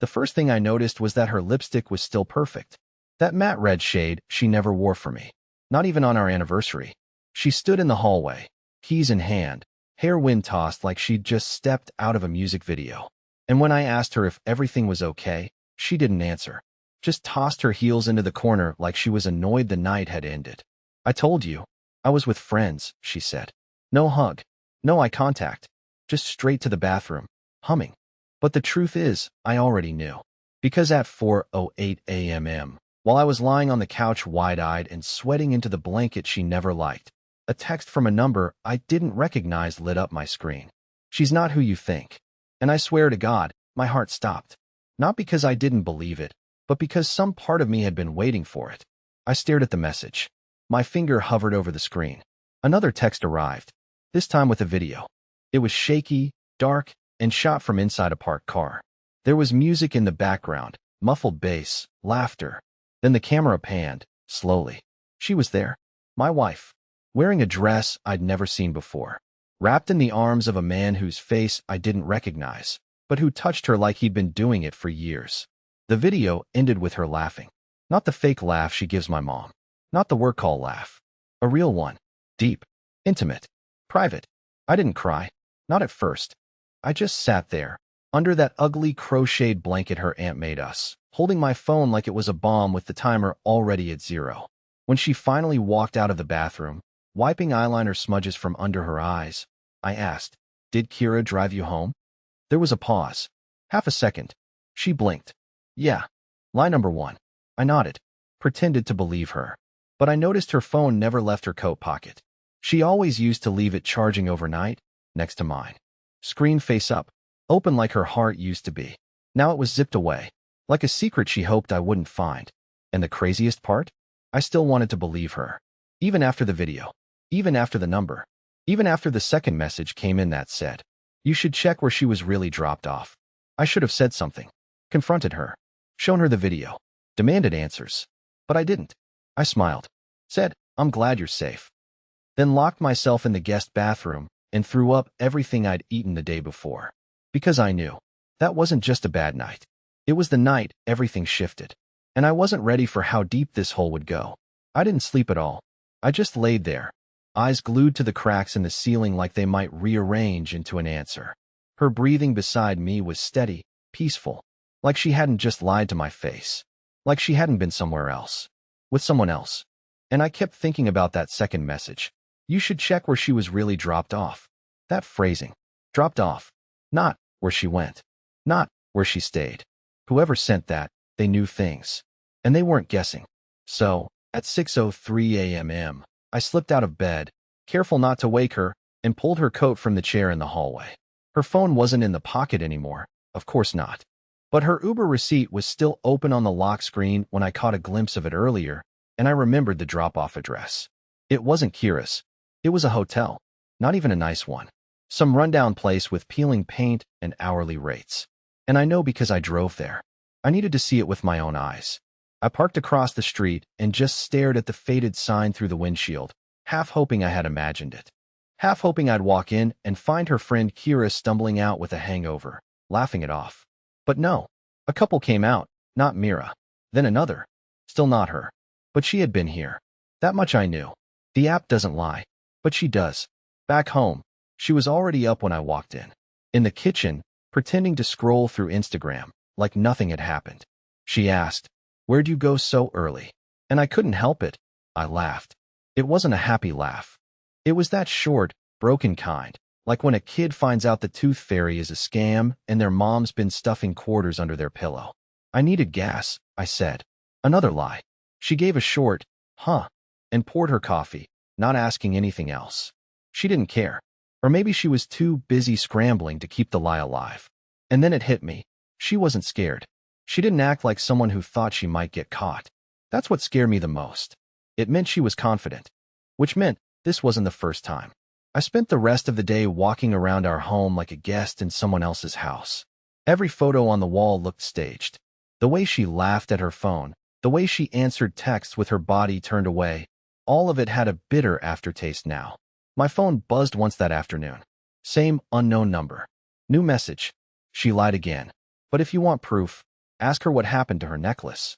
The first thing I noticed was that her lipstick was still perfect. That matte red shade she never wore for me. Not even on our anniversary. She stood in the hallway, keys in hand, hair wind-tossed like she'd just stepped out of a music video. And when I asked her if everything was okay, she didn't answer. Just tossed her heels into the corner like she was annoyed the night had ended. "I told you. I was with friends," she said. No hug. No eye contact. Just straight to the bathroom, humming. But the truth is, I already knew. Because at 4:08 a.m., while I was lying on the couch wide-eyed and sweating into the blanket she never liked, a text from a number I didn't recognize lit up my screen. "She's not who you think." And I swear to God, my heart stopped. Not because I didn't believe it, but because some part of me had been waiting for it. I stared at the message. My finger hovered over the screen. Another text arrived, this time with a video. It was shaky, dark, and shot from inside a parked car. There was music in the background, muffled bass, laughter. Then the camera panned, slowly. She was there, my wife, wearing a dress I'd never seen before, wrapped in the arms of a man whose face I didn't recognize, but who touched her like he'd been doing it for years. The video ended with her laughing. Not the fake laugh she gives my mom. Not the work call laugh. A real one. Deep. Intimate. Private. I didn't cry. Not at first. I just sat there, under that ugly crocheted blanket her aunt made us, holding my phone like it was a bomb with the timer already at 0. When she finally walked out of the bathroom, wiping eyeliner smudges from under her eyes, I asked, "Did Kira drive you home?" There was a pause. Half a second. She blinked. "Yeah. Lie number 1. I nodded, pretended to believe her. But I noticed her phone never left her coat pocket. She always used to leave it charging overnight, next to mine. Screen face up, open like her heart used to be. Now it was zipped away, like a secret she hoped I wouldn't find. And the craziest part? I still wanted to believe her. Even after the video. Even after the number. Even after the second message came in that said, "You should check where she was really dropped off." I should have said something. Confronted her. Shown her the video. Demanded answers. But I didn't. I smiled. Said, "I'm glad you're safe." Then locked myself in the guest bathroom and threw up everything I'd eaten the day before. Because I knew. That wasn't just a bad night. It was the night everything shifted. And I wasn't ready for how deep this hole would go. I didn't sleep at all. I just laid there, eyes glued to the cracks in the ceiling like they might rearrange into an answer. Her breathing beside me was steady, peaceful, like she hadn't just lied to my face. Like she hadn't been somewhere else. With someone else. And I kept thinking about that second message. You should check where she was really dropped off. That phrasing. Dropped off. Not where she went. Not where she stayed. Whoever sent that, they knew things. And they weren't guessing. So, at 6:03 a.m., I slipped out of bed, careful not to wake her, and pulled her coat from the chair in the hallway. Her phone wasn't in the pocket anymore. Of course not. But her Uber receipt was still open on the lock screen when I caught a glimpse of it earlier, and I remembered the drop-off address. It wasn't Kira's. It was a hotel. Not even a nice one. Some rundown place with peeling paint and hourly rates. And I know because I drove there. I needed to see it with my own eyes. I parked across the street and just stared at the faded sign through the windshield, half hoping I had imagined it. Half hoping I'd walk in and find her friend Kira stumbling out with a hangover, laughing it off. But no. A couple came out, not Mira. Then another. Still not her. But she had been here. That much I knew. The app doesn't lie. But she does. Back home, she was already up when I walked in. In the kitchen, pretending to scroll through Instagram, like nothing had happened. She asked, "Where'd you go so early?" And I couldn't help it. I laughed. It wasn't a happy laugh. It was that short, broken kind, like when a kid finds out the tooth fairy is a scam and their mom's been stuffing quarters under their pillow. "I needed gas," I said. Another lie. She gave a short, "Huh," and poured her coffee, not asking anything else. She didn't care. Or maybe she was too busy scrambling to keep the lie alive. And then it hit me. She wasn't scared. She didn't act like someone who thought she might get caught. That's what scared me the most. It meant she was confident. Which meant this wasn't the first time. I spent the rest of the day walking around our home like a guest in someone else's house. Every photo on the wall looked staged. The way she laughed at her phone, the way she answered texts with her body turned away, all of it had a bitter aftertaste now. My phone buzzed once that afternoon. Same unknown number. New message. She lied again. "But if you want proof, Ask her what happened to her necklace.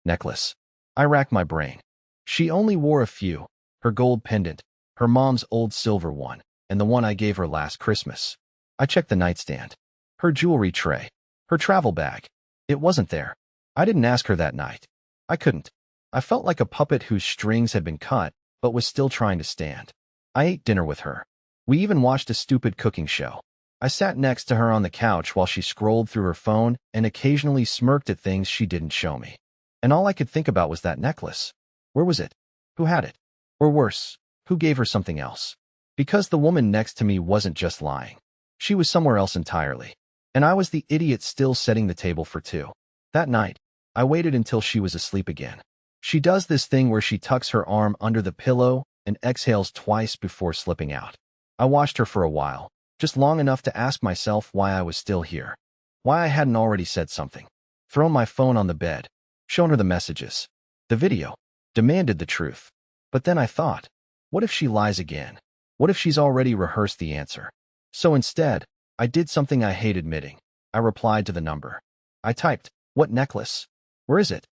Necklace. I racked my brain. She only wore a few. Her gold pendant, her mom's old silver one, and the one I gave her last Christmas. I checked the nightstand. Her jewelry tray. Her travel bag. It wasn't there. I didn't ask her that night. I couldn't. I felt like a puppet whose strings had been cut, but was still trying to stand. I ate dinner with her. We even watched a stupid cooking show. I sat next to her on the couch while she scrolled through her phone and occasionally smirked at things she didn't show me. And all I could think about was that necklace. Where was it? Who had it? Or worse, who gave her something else? Because the woman next to me wasn't just lying. She was somewhere else entirely. And I was the idiot still setting the table for two. That night, I waited until she was asleep again. She does this thing where she tucks her arm under the pillow and exhales twice before slipping out. I watched her for a while, just long enough to ask myself why I was still here. Why I hadn't already said something. Thrown my phone on the bed. Shown her the messages. The video. Demanded the truth. But then I thought, what if she lies again? What if she's already rehearsed the answer? So instead, I did something I hate admitting. I replied to the number. I typed, "What necklace? Where is it?"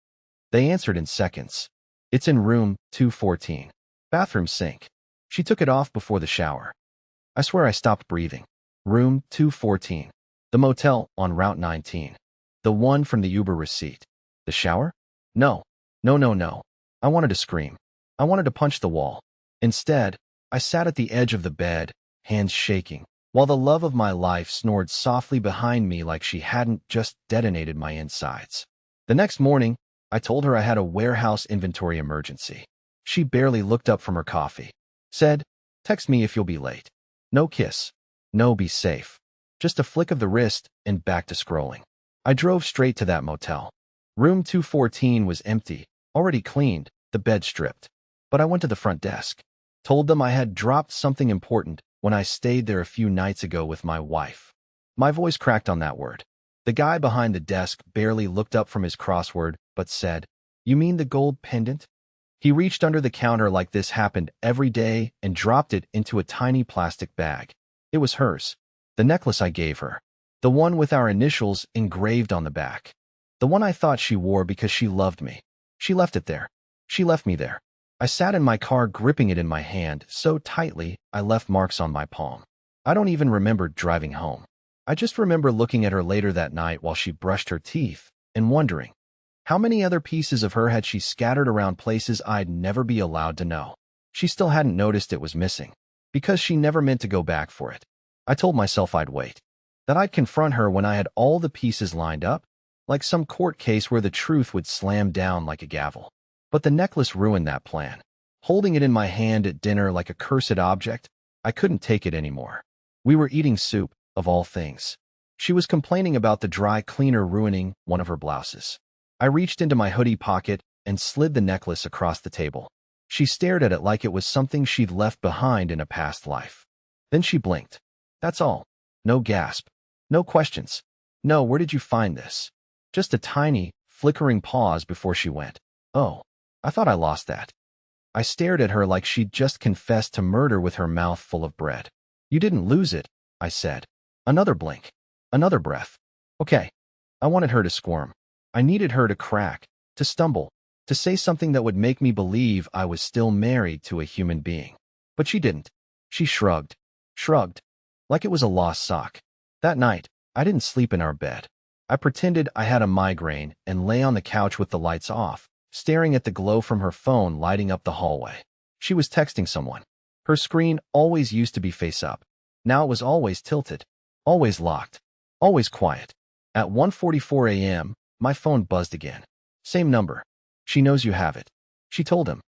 They answered in seconds. "It's in room 214. Bathroom sink." She took it off before the shower. I swear I stopped breathing. Room 214. The motel on Route 19. The one from the Uber receipt. The shower? No. No, no, no. I wanted to scream. I wanted to punch the wall. Instead, I sat at the edge of the bed, hands shaking, while the love of my life snored softly behind me like she hadn't just detonated my insides. The next morning, I told her I had a warehouse inventory emergency. She barely looked up from her coffee. Said, "Text me if you'll be late." No kiss. No be safe. Just a flick of the wrist and back to scrolling. I drove straight to that motel. Room 214 was empty, already cleaned, the bed stripped. But I went to the front desk. Told them I had dropped something important when I stayed there a few nights ago with my wife. My voice cracked on that word. The guy behind the desk barely looked up from his crossword, but said, "You mean the gold pendant?" He reached under the counter like this happened every day and dropped it into a tiny plastic bag. It was hers. The necklace I gave her. The one with our initials engraved on the back. The one I thought she wore because she loved me. She left it there. She left me there. I sat in my car gripping it in my hand so tightly I left marks on my palm. I don't even remember driving home. I just remember looking at her later that night while she brushed her teeth and wondering, how many other pieces of her had she scattered around places I'd never be allowed to know? She still hadn't noticed it was missing, because she never meant to go back for it. I told myself I'd wait, that I'd confront her when I had all the pieces lined up, like some court case where the truth would slam down like a gavel. But the necklace ruined that plan. Holding it in my hand at dinner like a cursed object, I couldn't take it anymore. We were eating soup, of all things. She was complaining about the dry cleaner ruining one of her blouses. I reached into my hoodie pocket and slid the necklace across the table. She stared at it like it was something she'd left behind in a past life. Then she blinked. That's all. No gasp. No questions. No, where did you find this? Just a tiny, flickering pause before she went, "Oh, I thought I lost that." I stared at her like she'd just confessed to murder with her mouth full of bread. "You didn't lose it," I said. Another blink. Another breath. Okay. I wanted her to squirm. I needed her to crack, to stumble, to say something that would make me believe I was still married to a human being. But she didn't. She shrugged. Shrugged. Like it was a lost sock. That night, I didn't sleep in our bed. I pretended I had a migraine and lay on the couch with the lights off, staring at the glow from her phone lighting up the hallway. She was texting someone. Her screen always used to be face up. Now it was always tilted, always locked, always quiet. At 1:44 a.m., my phone buzzed again. Same number. "She knows you have it." She told him.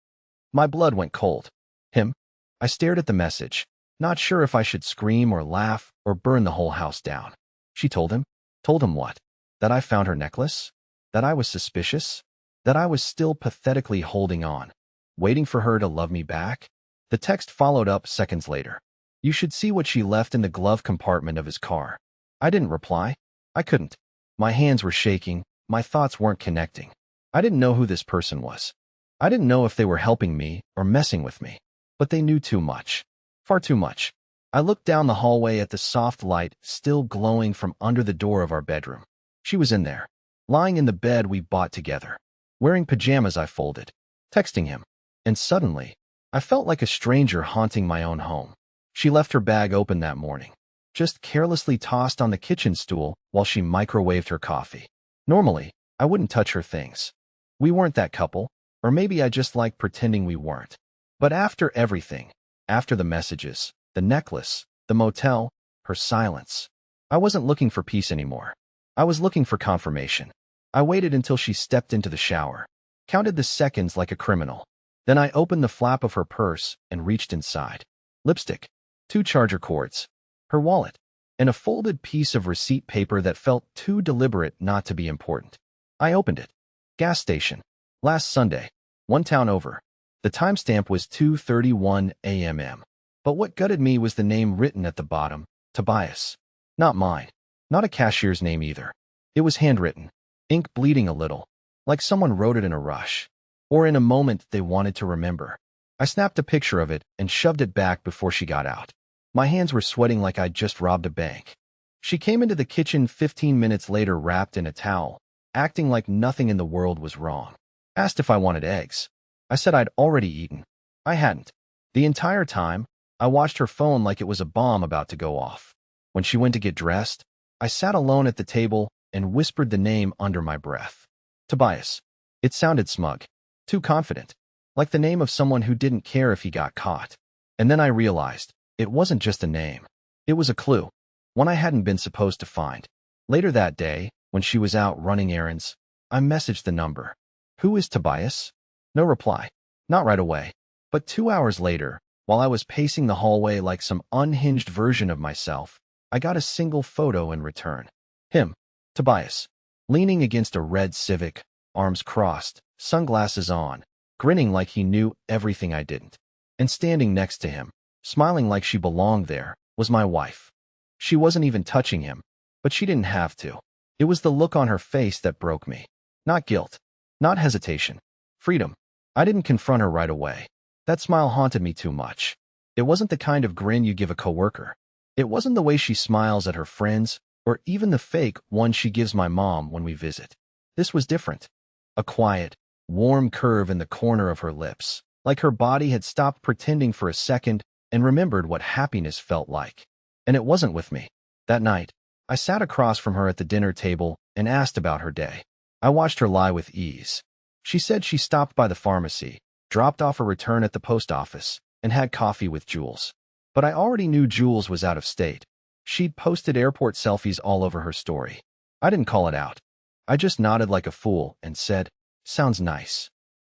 My blood went cold. Him? I stared at the message, not sure if I should scream or laugh or burn the whole house down. She told him? Told him what? That I found her necklace? That I was suspicious? That I was still pathetically holding on, waiting for her to love me back? The text followed up seconds later. "You should see what she left in the glove compartment of his car." I didn't reply. I couldn't. My hands were shaking. My thoughts weren't connecting. I didn't know who this person was. I didn't know if they were helping me or messing with me. But they knew too much. Far too much. I looked down the hallway at the soft light still glowing from under the door of our bedroom. She was in there. lying in the bed we bought together, wearing pajamas I folded, texting him. And suddenly, I felt like a stranger haunting my own home. She left her bag open that morning, just carelessly tossed on the kitchen stool while she microwaved her coffee. Normally, I wouldn't touch her things. We weren't that couple, or maybe I just liked pretending we weren't. But after everything, after the messages, the necklace, the motel, her silence, I wasn't looking for peace anymore. I was looking for confirmation. I waited until she stepped into the shower, counted the seconds like a criminal. Then I opened the flap of her purse and reached inside. Lipstick, 2 charger cords, her wallet, and a folded piece of receipt paper that felt too deliberate not to be important. I opened it. Gas station. Last Sunday. 1 town over. The timestamp was 2:31 a.m. But what gutted me was the name written at the bottom, Tobias. Not mine. Not a cashier's name either. It was handwritten, ink bleeding a little, like someone wrote it in a rush, or in a moment they wanted to remember. I snapped a picture of it and shoved it back before she got out. My hands were sweating like I'd just robbed a bank. She came into the kitchen 15 minutes later wrapped in a towel, acting like nothing in the world was wrong. Asked if I wanted eggs. I said I'd already eaten. I hadn't. The entire time, I watched her phone like it was a bomb about to go off. When she went to get dressed, I sat alone at the table and whispered the name under my breath. Tobias. It sounded smug. Too confident. Like the name of someone who didn't care if he got caught. And then I realized, it wasn't just a name. It was a clue. One I hadn't been supposed to find. Later that day, when she was out running errands, I messaged the number. Who is Tobias? No reply. Not right away. But 2 hours later, while I was pacing the hallway like some unhinged version of myself, I got a single photo in return. Him, Tobias, leaning against a red Civic, arms crossed, sunglasses on, grinning like he knew everything I didn't. And standing next to him, smiling like she belonged there, was my wife. She wasn't even touching him, but she didn't have to. It was the look on her face that broke me. Not guilt. Not hesitation. Freedom. I didn't confront her right away. That smile haunted me too much. It wasn't the kind of grin you give a coworker. It wasn't the way she smiles at her friends, or even the fake one she gives my mom when we visit. This was different. A quiet, warm curve in the corner of her lips, like her body had stopped pretending for a second and remembered what happiness felt like. And it wasn't with me. That night, I sat across from her at the dinner table and asked about her day. I watched her lie with ease. She said she stopped by the pharmacy, dropped off a return at the post office, and had coffee with Jules. But I already knew Jules was out of state. She'd posted airport selfies all over her story. I didn't call it out. I just nodded like a fool and said, "Sounds nice."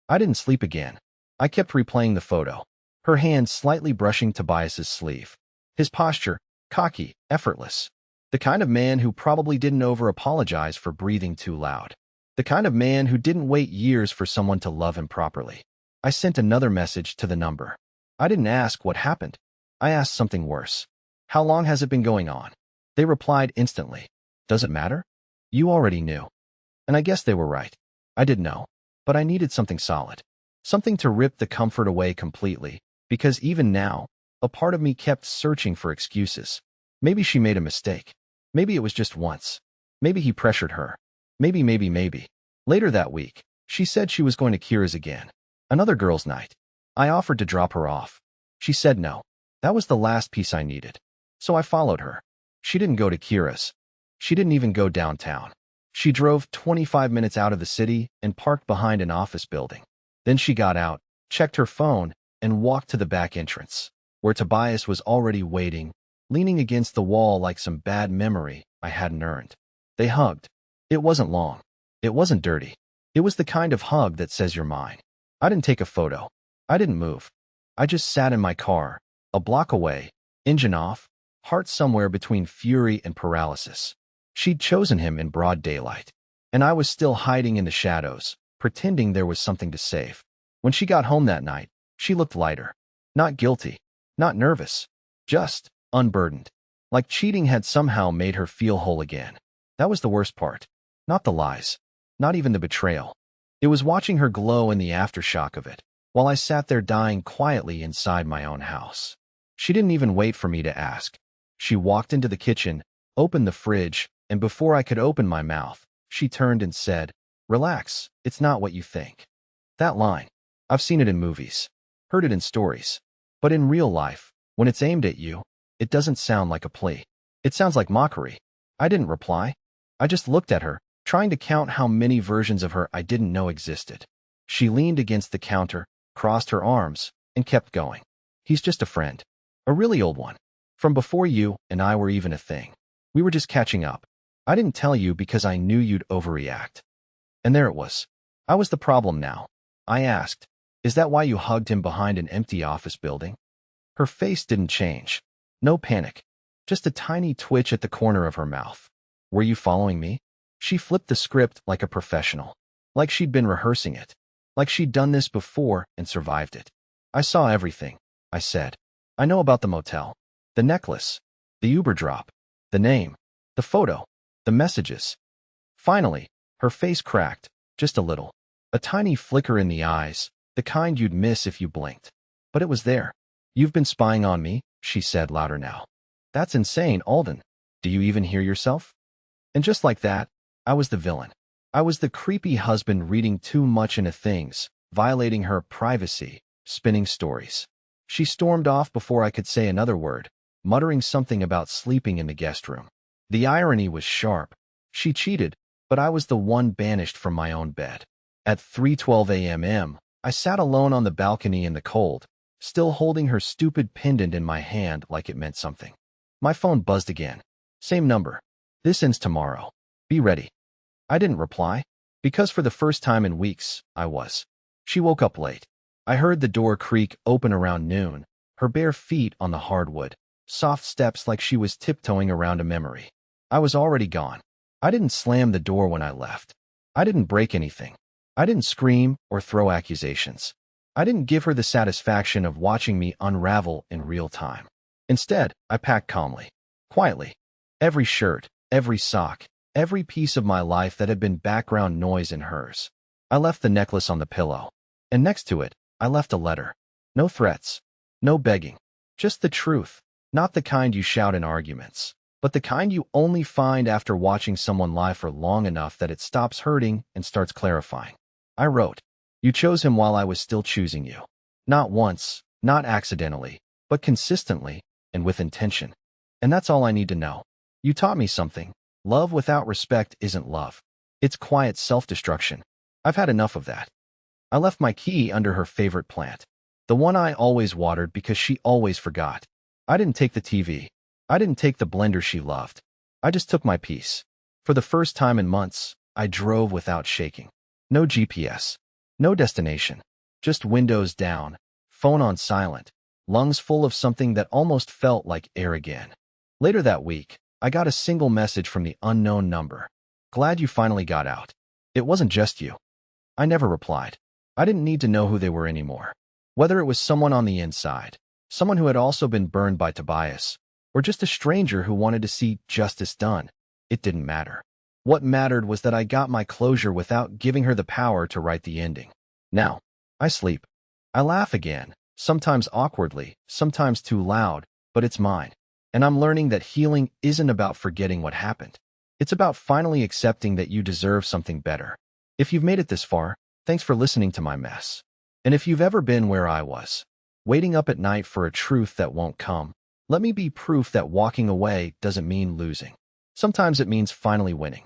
I didn't sleep again. I kept replaying the photo, her hand slightly brushing Tobias's sleeve. His posture, cocky, effortless. The kind of man who probably didn't over-apologize for breathing too loud. The kind of man who didn't wait years for someone to love him properly. I sent another message to the number. I didn't ask what happened. I asked something worse. How long has it been going on? They replied instantly. Does it matter? You already knew. And I guess they were right. I did know. But I needed something solid. Something to rip the comfort away completely. Because even now, a part of me kept searching for excuses. Maybe she made a mistake. Maybe it was just once. Maybe he pressured her. Maybe. Later that week, she said she was going to Kira's again. Another girls' night. I offered to drop her off. She said no. That was the last piece I needed. So I followed her. She didn't go to Kira's. She didn't even go downtown. She drove 25 minutes out of the city and parked behind an office building. Then she got out, checked her phone, and walked to the back entrance, where Tobias was already waiting, leaning against the wall like some bad memory I hadn't earned. They hugged. It wasn't long. It wasn't dirty. It was the kind of hug that says you're mine. I didn't take a photo. I didn't move. I just sat in my car, a block away, engine off, heart somewhere between fury and paralysis. She'd chosen him in broad daylight, and I was still hiding in the shadows, pretending there was something to save. When she got home that night, she looked lighter. Not guilty. Not nervous. Just unburdened. Like cheating had somehow made her feel whole again. That was the worst part. Not the lies. Not even the betrayal. It was watching her glow in the aftershock of it, while I sat there dying quietly inside my own house. She didn't even wait for me to ask. She walked into the kitchen, opened the fridge, and before I could open my mouth, She turned and said, "Relax, it's not what you think." That line. I've seen it in movies, heard it in stories. But in real life, when it's aimed at you, it doesn't sound like a plea. It sounds like mockery. I didn't reply. I just looked at her, trying to count how many versions of her I didn't know existed. She leaned against the counter, crossed her arms, and kept going. "He's just a friend. A really old one. From before you and I were even a thing. We were just catching up. I didn't tell you because I knew you'd overreact." And there it was. I was the problem now. I asked, "Is that why you hugged him behind an empty office building?" Her face didn't change. No panic. Just a tiny twitch at the corner of her mouth. "Were you following me?" She flipped the script like a professional. Like she'd been rehearsing it. Like she'd done this before and survived it. "I saw everything," I said. "I know about the motel. The necklace. The Uber drop. The name. The photo. The messages." Finally, her face cracked, just a little. A tiny flicker in the eyes, the kind you'd miss if you blinked. But it was there. "You've been spying on me," she said louder now. "That's insane, Alden. Do you even hear yourself?" And just like that, I was the villain. I was the creepy husband reading too much into things, violating her privacy, spinning stories. She stormed off before I could say another word, muttering something about sleeping in the guest room. The irony was sharp. She cheated, but I was the one banished from my own bed. At 3:12 a.m., I sat alone on the balcony in the cold, still holding her stupid pendant in my hand like it meant something. My phone buzzed again. Same number. "This ends tomorrow. Be ready." I didn't reply, because for the first time in weeks, I was. She woke up late. I heard the door creak open around noon, her bare feet on the hardwood, soft steps like she was tiptoeing around a memory. I was already gone. I didn't slam the door when I left. I didn't break anything. I didn't scream or throw accusations. I didn't give her the satisfaction of watching me unravel in real time. Instead, I packed calmly, quietly. Every shirt, every sock, every piece of my life that had been background noise in hers. I left the necklace on the pillow. And next to it, I left a letter. No threats. No begging. Just the truth. Not the kind you shout in arguments, but the kind you only find after watching someone lie for long enough that it stops hurting and starts clarifying. I wrote, "You chose him while I was still choosing you. Not once, not accidentally, but consistently and with intention. And that's all I need to know. You taught me something. Love without respect isn't love. It's quiet self-destruction. I've had enough of that." I left my key under her favorite plant. The one I always watered because she always forgot. I didn't take the TV. I didn't take the blender she loved. I just took my piece. For the first time in months, I drove without shaking. No GPS. No destination. Just windows down, phone on silent, lungs full of something that almost felt like air again. Later that week, I got a single message from the unknown number. "Glad you finally got out. It wasn't just you." I never replied. I didn't need to know who they were anymore. Whether it was someone on the inside, someone who had also been burned by Tobias, or just a stranger who wanted to see justice done, it didn't matter. What mattered was that I got my closure without giving her the power to write the ending. Now, I sleep. I laugh again, sometimes awkwardly, sometimes too loud, but it's mine. And I'm learning that healing isn't about forgetting what happened. It's about finally accepting that you deserve something better. If you've made it this far, thanks for listening to my mess. And if you've ever been where I was, waiting up at night for a truth that won't come, let me be proof that walking away doesn't mean losing. Sometimes it means finally winning.